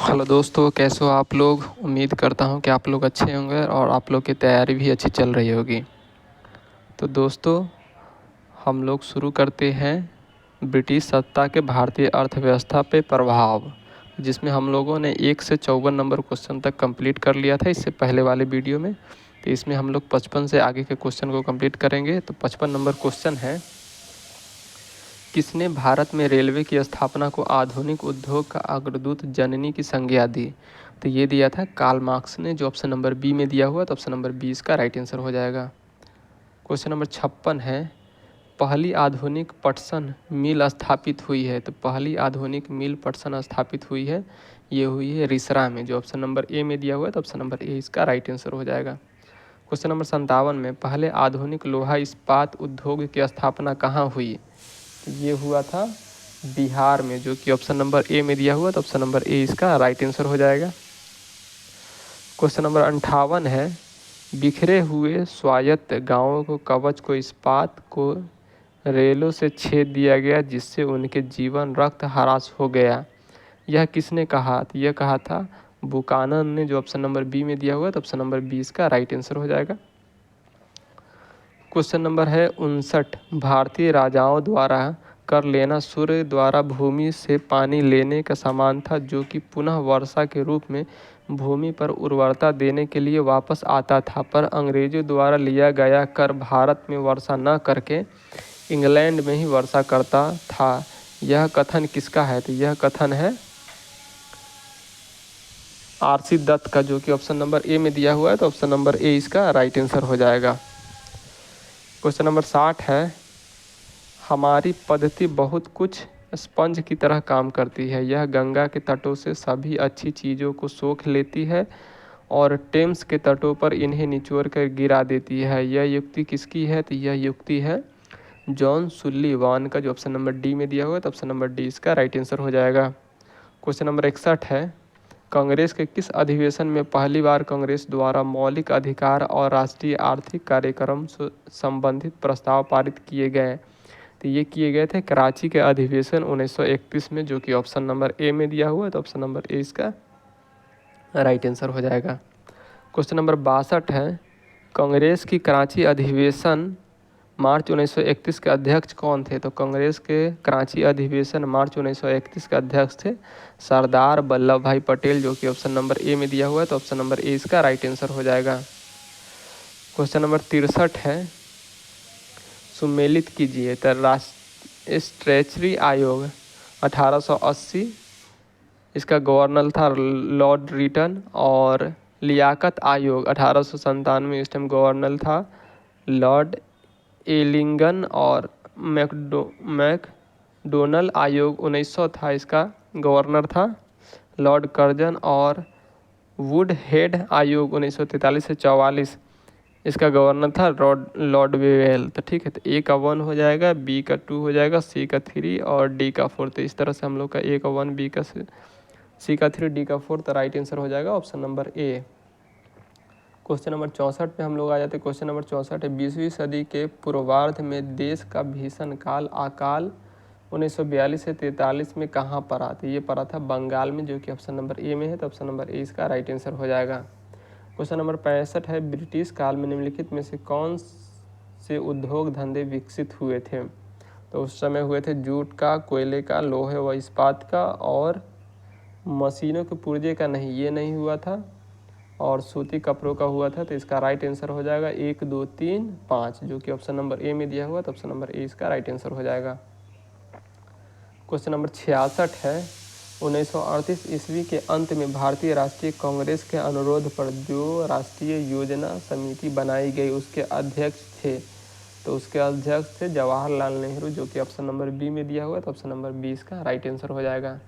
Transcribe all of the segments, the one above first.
Hello दोस्तों, कैसे हो आप लोग। उम्मीद करता हूँ कि आप लोग अच्छे होंगे और आप लोग की तैयारी भी अच्छी चल रही होगी। तो दोस्तों, हम लोग शुरू करते हैं ब्रिटिश सत्ता के भारतीय अर्थव्यवस्था पे प्रभाव, जिसमें हम लोगों ने 1 से 54 नंबर क्वेश्चन तक कंप्लीट कर लिया था इससे पहले वाले वीडियो में। तो इसमें हम लोग 55 से आगे के क्वेश्चन को कंप्लीट करेंगे। तो 55 नंबर क्वेश्चन है, किसने भारत में रेलवे की स्थापना को आधुनिक उद्योग का अग्रदूत जननी की संज्ञा दी। तो ये दिया था कार्ल मार्क्स ने, जो ऑप्शन नंबर बी में दिया हुआ। तो ऑप्शन नंबर 20 का राइट आंसर हो जाएगा। क्वेश्चन नंबर 56 है, पहली आधुनिक पटसन मिल स्थापित हुई है। तो पहली आधुनिक मिल पटसन स्थापित हुई है, ये हुई है रिसरा में, जो ऑप्शन नंबर ए में दिया हुआ है। तो ऑप्शन नंबर ए इसका राइट आंसर हो जाएगा। क्वेश्चन नंबर 57 में, पहले आधुनिक लोहा इस्पात उद्योग की स्थापना कहाँ हुई। ये हुआ था बिहार में, जो कि ऑप्शन नंबर ए में दिया हुआ। तो ऑप्शन नंबर ए इसका राइट आंसर हो जाएगा। क्वेश्चन नंबर 58 है, बिखरे हुए स्वायत्त गांवों को कवच को इस्पात को रेलों से छेद दिया गया, जिससे उनके जीवन रक्त ह्रास हो गया। यह किसने कहा। तो यह कहा था बुकानन ने, जो ऑप्शन नंबर बी में दिया हुआ। तो ऑप्शन नंबर 20 का राइट आंसर हो जाएगा। क्वेश्चन नंबर है 59, भारतीय राजाओं द्वारा कर लेना सूर्य द्वारा भूमि से पानी लेने का समान था, जो कि पुनः वर्षा के रूप में भूमि पर उर्वरता देने के लिए वापस आता था, पर अंग्रेजों द्वारा लिया गया कर भारत में वर्षा न करके इंग्लैंड में ही वर्षा करता था। यह कथन किसका है। तो यह कथन है आरसी दत्त का, जो कि ऑप्शन नंबर ए में दिया हुआ है। तो ऑप्शन नंबर ए इसका राइट आंसर हो जाएगा। क्वेश्चन नंबर 60 है, हमारी पद्धति बहुत कुछ स्पंज की तरह काम करती है। यह गंगा के तटों से सभी अच्छी चीज़ों को सोख लेती है और टेम्स के तटों पर इन्हें निचोड़ कर गिरा देती है। यह युक्ति किसकी है। तो यह युक्ति है जॉन सुल्लीवान का, जो ऑप्शन नंबर डी में दिया हुआ है। तो ऑप्शन नंबर डी इसका राइट आंसर हो जाएगा। क्वेश्चन नंबर 61 है, कांग्रेस के किस अधिवेशन में पहली बार कांग्रेस द्वारा मौलिक अधिकार और राष्ट्रीय आर्थिक कार्यक्रम से संबंधित प्रस्ताव पारित किए गए। तो ये किए गए थे कराची के अधिवेशन 1931 में, जो कि ऑप्शन नंबर ए में दिया हुआ है। तो ऑप्शन नंबर ए इसका राइट आंसर हो जाएगा। क्वेश्चन नंबर 62 है, कांग्रेस की कराची अधिवेशन मार्च 1931 के अध्यक्ष कौन थे। तो कांग्रेस के कराची अधिवेशन मार्च 1931 के अध्यक्ष थे सरदार वल्लभ भाई पटेल, जो कि ऑप्शन नंबर ए में दिया हुआ है। तो ऑप्शन नंबर ए इसका राइट आंसर हो जाएगा। क्वेश्चन नंबर 63 है, सुमेलित कीजिए। तो राष्ट्रीय स्ट्रेचरी आयोग 1880, इसका गवर्नर था लॉर्ड रिटन, और लियाकत आयोग 1897, इस टाइम गवर्नर था लॉर्ड एलिंगन, और मैकडोनल आयोग 1900 था, इसका गवर्नर था लॉर्ड कर्जन, और वुड हेड आयोग 1943 से 44, इसका गवर्नर था लॉर्ड वेवेल। तो ठीक है, तो ए का 1 हो जाएगा, बी का 2 हो जाएगा, सी का 3 और डी का 4। तो इस तरह से हम लोग का ए का 1, बी का सी का 3, डी का 4, तो राइट आंसर हो जाएगा option number A. Question number 64 पे हम लोग आ जाते हैं। क्वेश्चन नंबर 64 है, 20वीं सदी के पूर्वार्ध में देश का भीषण काल अकाल 1942 से 43 में कहाँ पड़ा। तो ये पड़ा था बंगाल में, जो कि ऑप्शन नंबर ए में है। तो ऑप्शन नंबर ए इसका राइट आंसर हो जाएगा। क्वेश्चन नंबर 65 है, ब्रिटिश काल में निम्नलिखित में से कौन से उद्योग धंधे विकसित हुए थे। तो उस समय हुए थे जूट का, कोयले का, लोहे व इस्पात का, और मशीनों के पुर्जे का नहीं, ये नहीं हुआ था, और सूती कपड़ों का हुआ था। तो इसका राइट आंसर हो जाएगा 1, 2, 3, 5, जो कि ऑप्शन नंबर ए में दिया हुआ। तो ऑप्शन नंबर ए इसका राइट आंसर हो जाएगा। क्वेश्चन नंबर 66 है, 1938 ईस्वी के अंत में भारतीय राष्ट्रीय कांग्रेस के अनुरोध पर जो राष्ट्रीय योजना समिति बनाई गई, उसके अध्यक्ष थे। तो उसके अध्यक्ष थे जवाहरलाल नेहरू, जो कि ऑप्शन नंबर बी में दिया हुआ है। तो ऑप्शन नंबर बी इसका राइट आंसर हो जाएगा।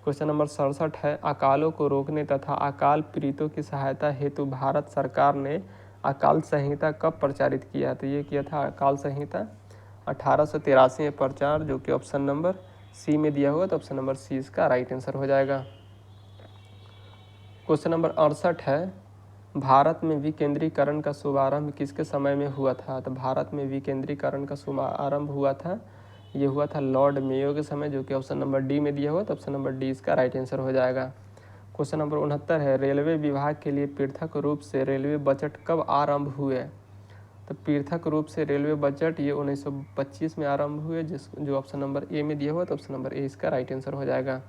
क्वेश्चन नंबर 67 है, अकालों को रोकने तथा अकाल पीड़ितों की सहायता हेतु भारत सरकार ने अकाल संहिता कब प्रचारित किया। तो ये किया था अकाल संहिता 1883 में प्रचार, जो कि ऑप्शन नंबर सी में दिया हुआ। तो ऑप्शन नंबर सी इसका राइट आंसर हो जाएगा। क्वेश्चन नंबर 68 है, भारत में विकेंद्रीकरण का शुभारंभ किसके समय में हुआ था। तो भारत में विकेंद्रीकरण का शुभारंभ हुआ था, ये हुआ था लॉर्ड मेयो के समय, जो कि ऑप्शन नंबर डी में दिया हुआ। तो ऑप्शन नंबर डी इसका राइट आंसर हो जाएगा। क्वेश्चन नंबर 69 है, रेलवे विभाग के लिए पृथक रूप से रेलवे बजट कब आरंभ हुए? तो पृथक रूप से रेलवे बजट ये 1925 में आरंभ हुए, जो ऑप्शन नंबर ए में दिया हुआ, तो ऑप्शन नंबर ए इसका राइट आंसर हो जाएगा।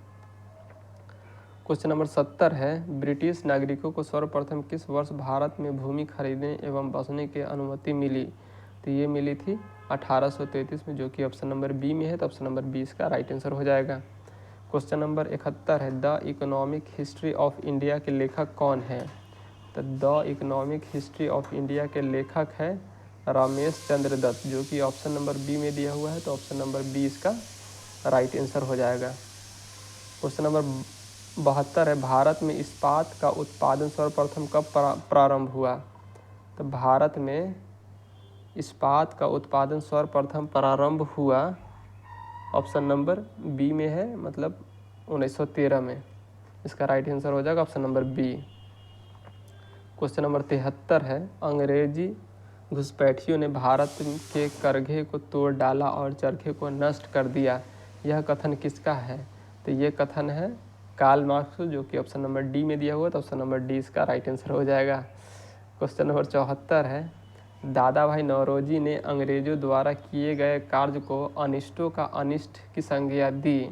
क्वेश्चन नंबर 70 है, ब्रिटिश नागरिकों को सर्वप्रथम किस वर्ष भारत में भूमि खरीदने एवं बसने की अनुमति मिली? तो ये मिली थी 1833 में, जो कि ऑप्शन नंबर बी में है, तो ऑप्शन नंबर बी इसका राइट आंसर हो जाएगा। क्वेश्चन नंबर 71 है, the economic history of India के लेखक कौन है? तो the economic history of India के लेखक है रमेश चंद्र दत्त, जो कि ऑप्शन नंबर बी में दिया हुआ है, तो ऑप्शन नंबर बी इसका राइट आंसर हो जाएगा। क्वेश्चन नंबर 72 है, भारत में इस्पात का उत्पादन सर्वप्रथम कब प्रारंभ हुआ? तो भारत में इस्पात का उत्पादन सर्वप्रथम प्रारंभ हुआ, ऑप्शन नंबर बी में है, मतलब 1913 में। इसका राइट आंसर हो जाएगा option number B. Question number 73 है, अंग्रेजी घुसपैठियों ने भारत के करघे को तोड़ डाला और चरखे को नष्ट कर दिया, यह कथन किसका है? तो ये कथन है कार्ल मार्क्स, जो कि ऑप्शन नंबर डी में दिया हुआ, तो ऑप्शन नंबर डी इसका राइट आंसर हो जाएगा। क्वेश्चन नंबर 74 है, दादा भाई नौरोजी ने अंग्रेजों द्वारा किए गए कार्य को अनिष्टों का अनिष्ट की संज्ञा दी।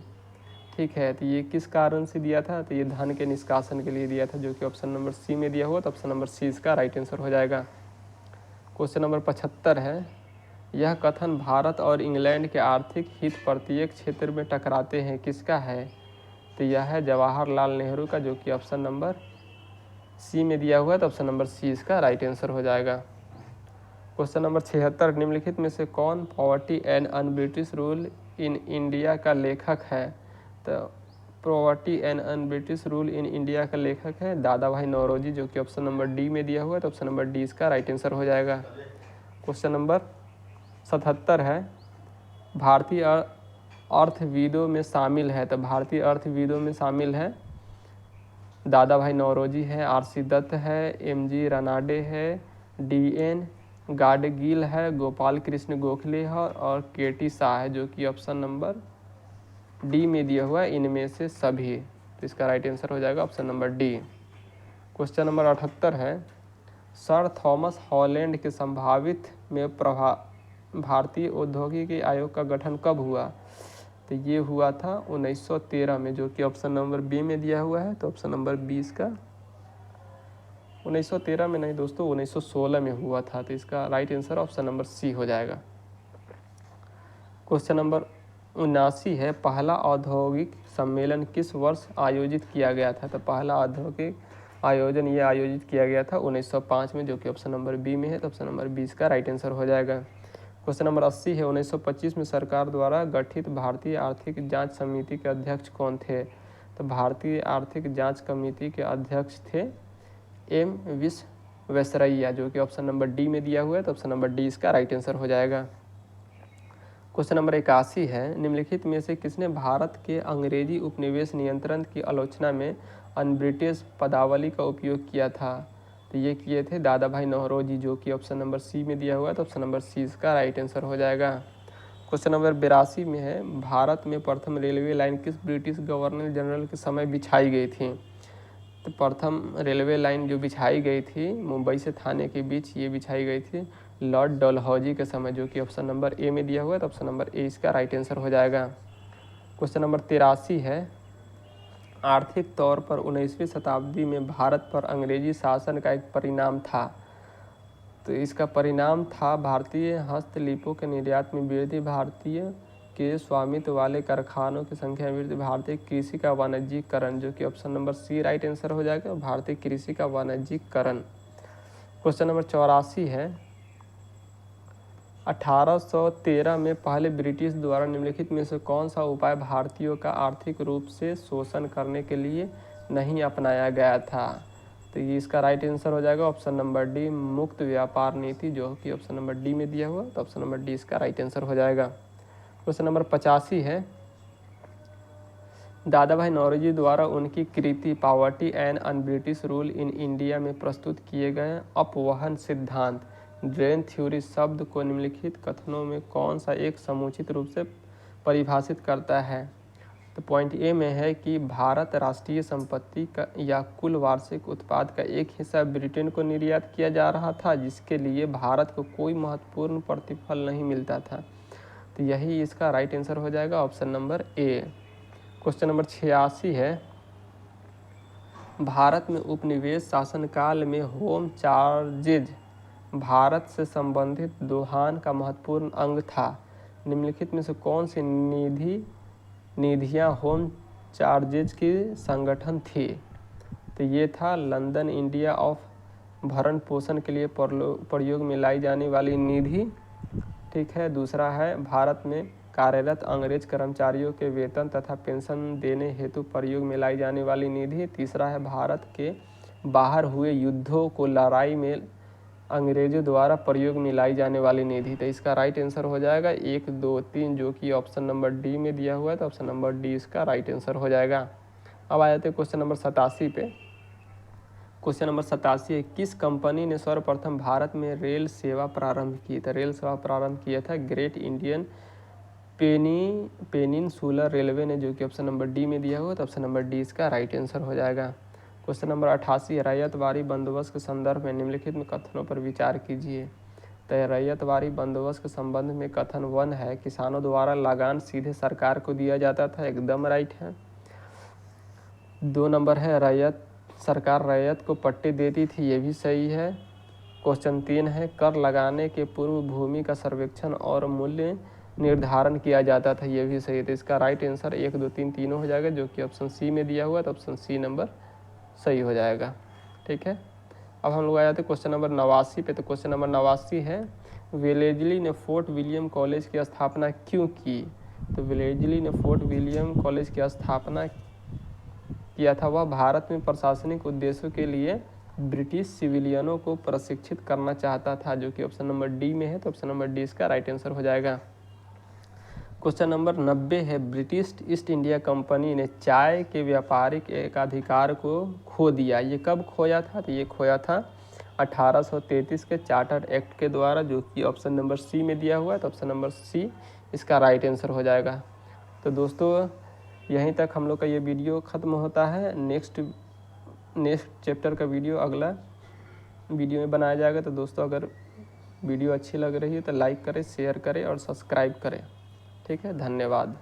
ठीक है, तो ये किस कारण से दिया था? तो ये धन के निष्कासन के लिए दिया था, जो कि ऑप्शन नंबर सी में दिया हुआ, तो ऑप्शन नंबर सी इसका राइट आंसर हो जाएगा। क्वेश्चन नंबर 75 है, यह कथन भारत और इंग्लैंड के आर्थिक हित प्रत्येक क्षेत्र में टकराते हैं, किसका है? तो यह है जवाहरलाल नेहरू का, जो कि ऑप्शन नंबर सी में दिया हुआ है, तो ऑप्शन नंबर सी इसका राइट आंसर हो जाएगा। क्वेश्चन नंबर 76, निम्नलिखित में से कौन poverty and un British rule in India का लेखक है? तो poverty and un British rule in India का लेखक है दादा भाई नौरोजी, जो कि ऑप्शन नंबर डी में दिया हुआ है, तो ऑप्शन नंबर डी इसका राइट आंसर हो जाएगा। क्वेश्चन नंबर 77 है, भारतीय अर्थविदों में शामिल है, तो भारतीय अर्थविदों में शामिल है दादा भाई नौरोजी है, आर.सी. दत्त है, एम.जी. रानाडे है, डी.एन. गाडगिल है, गोपाल कृष्ण गोखले है और के.टी. शाह है, जो कि ऑप्शन नंबर डी में दिया हुआ है, इनमें से सभी। तो इसका राइट आंसर हो जाएगा option number D. Question number 78 है, सर थॉमस हॉलैंड के संभावित में भारतीय औद्योगिकी आयोग का गठन कब हुआ? तो ये हुआ था 1913 में, जो कि ऑप्शन नंबर बी में दिया हुआ है, तो ऑप्शन नंबर 20 का 1913 में नहीं दोस्तों, 1916 में हुआ था, तो इसका right answer option number C हो जाएगा। क्वेश्चन नंबर 79 है, पहला औद्योगिक सम्मेलन किस वर्ष आयोजित किया गया था? तो पहला औद्योगिक आयोजन ये आयोजित किया गया था 1905 में, जो कि ऑप्शन नंबर बी में है, तो ऑप्शन नंबर 20 का राइट आंसर हो जाएगा। क्वेश्चन नंबर 80 है, 1925 में सरकार द्वारा गठित भारतीय आर्थिक जांच समिति के अध्यक्ष कौन थे? तो भारतीय आर्थिक जांच कमेटी के अध्यक्ष थे एम विश्वेश्वरैया, जो कि ऑप्शन नंबर डी में दिया हुआ है, तो ऑप्शन नंबर डी इसका राइट आंसर हो जाएगा। क्वेश्चन नंबर 81 है, निम्नलिखित में से किसने भारत के अंग्रेजी उपनिवेश नियंत्रण की आलोचना में अन ब्रिटिश पदावली का उपयोग किया था? तो ये किए थे दादा भाई नौरोजी, जो कि ऑप्शन नंबर सी में दिया हुआ है, तो ऑप्शन नंबर सी इसका राइट आंसर हो जाएगा। क्वेश्चन नंबर 82 में है, भारत में प्रथम रेलवे लाइन किस ब्रिटिश गवर्नर जनरल के समय बिछाई गई थी? तो प्रथम रेलवे लाइन जो बिछाई गई थी मुंबई से थाने के बीच, ये बिछाई गई थी लॉर्ड डलहौजी के समय, जो कि ऑप्शन नंबर ए में दिया हुआ है, तो ऑप्शन नंबर ए इसका राइट आंसर हो जाएगा। क्वेश्चन नंबर 83 है, आर्थिक तौर पर 19वीं शताब्दी में भारत पर अंग्रेजी शासन का एक परिणाम था, तो इसका परिणाम था भारतीय हस्तलिपियों के निर्यात में वृद्धि, भारतीय के स्वामित्व वाले कारखानों की संख्या में वृद्धि, भारतीय कृषि का वाणिज्यीकरण, जो कि option number C right answer हो जाएगा, भारतीय कृषि का वाणिज्यीकरण। क्वेश्चन नंबर 84 है, 1813 में पहले ब्रिटिश द्वारा निम्नलिखित में से कौन सा उपाय भारतीयों का आर्थिक रूप से शोषण करने के लिए नहीं अपनाया गया था? तो ये इसका राइट आंसर हो जाएगा ऑप्शन नंबर डी, मुक्त व्यापार नीति, जो कि ऑप्शन नंबर डी में दिया हुआ, तो ऑप्शन नंबर डी इसका राइट आंसर हो जाएगा। क्वेश्चन नंबर 85 है, दादा भाई नौरोजी द्वारा उनकी कृति poverty and un British rule in India में प्रस्तुत किए गए अपवहन सिद्धांत ड्रेन थ्योरी शब्द को निम्नलिखित कथनों में कौन सा एक समुचित रूप से परिभाषित करता है? तो पॉइंट ए में है कि भारत राष्ट्रीय संपत्ति का या कुल वार्षिक उत्पाद का एक हिस्सा ब्रिटेन को निर्यात किया जा रहा था, जिसके लिए भारत को कोई महत्वपूर्ण प्रतिफल नहीं मिलता था। तो यही इसका राइट आंसर हो जाएगा, option number A. Question number 86 है, भारत में उपनिवेश शासनकाल में होम चार्जेज भारत से संबंधित दोहान का महत्वपूर्ण अंग था। निम्नलिखित में से कौन सी निधियां होम चार्जेज की संगठन थी? तो ये था लंदन इंडिया ऑफ भरण पोषण के लिए प्रयोग में लाई जाने वाली निधि, ठीक है। दूसरा है भारत में कार्यरत अंग्रेज कर्मचारियों के वेतन तथा पेंशन देने हेतु प्रयोग में लाई जाने वाली निधि। तीसरा है भारत के बाहर हुए युद्धों को लड़ाई में अंग्रेजों द्वारा प्रयोग में लाई जाने वाली निधि। तो इसका राइट आंसर हो जाएगा 1, 2, 3, जो कि ऑप्शन नंबर डी में दिया हुआ है। तो ऑप्शन नंबर डी इसका राइट आंसर हो जाएगा। अब आ जाते हैं क्वेश्चन नंबर 87 पे। क्वेश्चन नंबर 87 है, किस कंपनी ने सर्वप्रथम भारत में रेल सेवा प्रारंभ की? तो रेल सेवा प्रारंभ किया था ग्रेट इंडियन पेनिनसुलर रेलवे ने, जो कि ऑप्शन नंबर डी में दिया हुआ। तो ऑप्शन नंबर डी इसका राइट आंसर हो जाएगा। क्वेश्चन नंबर 88 है, रैयतवारी बंदोबस्त के संदर्भ में निम्नलिखित में कथनों पर विचार कीजिए। तो रैयतवारी बंदोबस्त के संबंध में कथन 1 है, किसानों द्वारा लगान सीधे सरकार को दिया जाता था, एकदम राइट है। 2 नंबर है, सरकार रैयत को पट्टे देती थी, ये भी सही है। क्वेश्चन 3 है, कर लगाने के पूर्व भूमि का सर्वेक्षण और मूल्य निर्धारण किया जाता था, ये भी सही है। तो इसका राइट आंसर 1, 2, 3 तीनों हो जाएगा, जो कि ऑप्शन सी में दिया हुआ है। तो ऑप्शन सी नंबर सही हो जाएगा, ठीक है। अब हम लोग आ जाते हैं क्वेश्चन नंबर 89 पे। तो क्वेश्चन नंबर 89 है, वेलेजली ने फोर्ट विलियम कॉलेज की स्थापना क्यों की? तो वेलेजली ने फोर्ट विलियम कॉलेज की स्थापना किया था, वह भारत में प्रशासनिक उद्देश्यों के लिए ब्रिटिश सिविलियनों को प्रशिक्षित करना चाहता था, जो कि ऑप्शन नंबर डी में है। तो ऑप्शन नंबर डी इसका राइट आंसर हो जाएगा। क्वेश्चन नंबर 90 है, ब्रिटिश ईस्ट इंडिया कंपनी ने चाय के व्यापारिक एकाधिकार को खो दिया, ये कब खोया था? तो ये खोया था 1833 के चार्टर एक्ट के द्वारा, जो कि ऑप्शन नंबर सी में दिया हुआ है। तो ऑप्शन नंबर सी इसका राइट आंसर हो जाएगा। तो दोस्तों यहीं तक हम लोग का ये वीडियो ख़त्म होता है। नेक्स्ट चैप्टर का वीडियो अगला वीडियो में बनाया जाएगा। तो दोस्तों अगर वीडियो अच्छी लग रही है तो लाइक करें, शेयर करें और सब्सक्राइब करें, ठीक है। धन्यवाद।